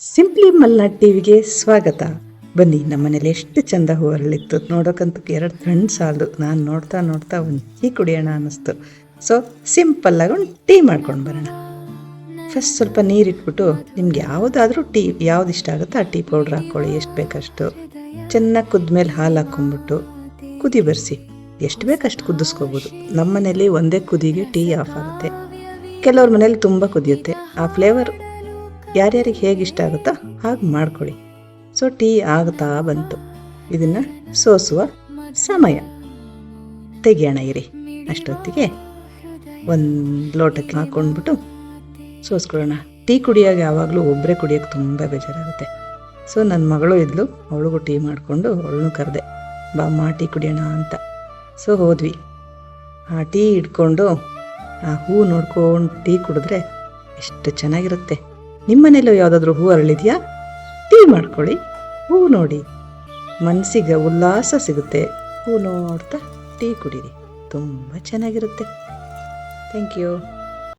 Simply Malnad ಟಿವಿಗೆ ಸ್ವಾಗತ. ಬನ್ನಿ, ನಮ್ಮನೇಲಿ ಎಷ್ಟು ಚಂದ ಹೂ ಅರಳಿತ್ತು ನೋಡೋಕ್ಕಂತೂ 2 ಕಣ್ಣು ಸಾಲದು. ನಾನು ನೋಡ್ತಾ ನೋಡ್ತಾ ಒಂದು ಟೀ ಕುಡಿಯೋಣ ಅನ್ನಿಸ್ತು. ಸೊ ಸಿಂಪಲ್ಲಾಗಿ ಒಂದು ಟೀ ಮಾಡ್ಕೊಂಡು ಬರೋಣ. ಫಸ್ಟ್ ಸ್ವಲ್ಪ ನೀರಿಟ್ಬಿಟ್ಟು ನಿಮ್ಗೆ ಯಾವುದಾದ್ರೂ ಟೀ ಯಾವ್ದು ಇಷ್ಟ ಆಗುತ್ತೋ ಆ ಟೀ ಪೌಡ್ರ್ ಹಾಕ್ಕೊಳ್ಳಿ, ಎಷ್ಟು ಬೇಕಷ್ಟು. ಚೆನ್ನಾಗಿ ಕುದ್ಮೇಲೆ ಹಾಲು ಹಾಕ್ಕೊಂಬಿಟ್ಟು ಕುದಿ ಬರೆಸಿ, ಎಷ್ಟು ಬೇಕಷ್ಟು ಕುದಿಸ್ಕೋಬೋದು. ನಮ್ಮ ಮನೇಲಿ ಒಂದೇ ಕುದಿಗೆ ಟೀ ಆಫ್ ಆಗುತ್ತೆ. ಕೆಲವ್ರ ಮನೇಲಿ ತುಂಬ ಕುದಿಯುತ್ತೆ. ಆ ಫ್ಲೇವರ್ ಯಾರ್ಯಾರಿಗೆ ಹೇಗೆ ಇಷ್ಟ ಆಗುತ್ತೋ ಹಾಗೆ ಮಾಡ್ಕೊಳ್ಳಿ. ಸೊ ಟೀ ಆಗ್ತಾ ಬಂತು, ಇದನ್ನು ಸೋಸುವ ಸಮಯ. ತೆಗಿಯೋಣ ಇರಿ. ಅಷ್ಟೊತ್ತಿಗೆ ಒಂದು ಲೋಟಕ್ಕೆ ಹಾಕ್ಕೊಂಡ್ಬಿಟ್ಟು ಸೋಸ್ಕೊಳ್ಳೋಣ. ಟೀ ಕುಡಿಯೋಕೆ ಯಾವಾಗಲೂ ಒಬ್ಬರೇ ಕುಡಿಯೋಕ್ಕೆ ತುಂಬ ಬೇಜಾರಾಗುತ್ತೆ. ಸೊ ನನ್ನ ಮಗಳು ಇದ್ಲು, ಅವಳಿಗೂ ಟೀ ಮಾಡಿಕೊಂಡು ಅವಳನ್ನು ಕರೆದೆ, ಬಾಮ್ಮ ಟೀ ಕುಡಿಯೋಣ ಅಂತ. ಸೊ ಹೋದ್ವಿ. ಆ ಟೀ ಇಟ್ಕೊಂಡು ಆ ಹೂ ನೋಡ್ಕೊಂಡು ಟೀ ಕುಡಿದ್ರೆ ಎಷ್ಟು ಚೆನ್ನಾಗಿರುತ್ತೆ. ನಿಮ್ಮ ಮನೇಲೂ ಯಾವುದಾದ್ರೂ ಹೂ ಅರಳಿದೆಯಾ? ಟೀ ಮಾಡ್ಕೊಳ್ಳಿ, ಹೂ ನೋಡಿ, ಮನಸ್ಸಿಗೆ ಉಲ್ಲಾಸ ಸಿಗುತ್ತೆ. ಹೂ ನೋಡ್ತಾ ಟೀ ಕುಡೀರಿ, ತುಂಬ ಚೆನ್ನಾಗಿರುತ್ತೆ. Thank you.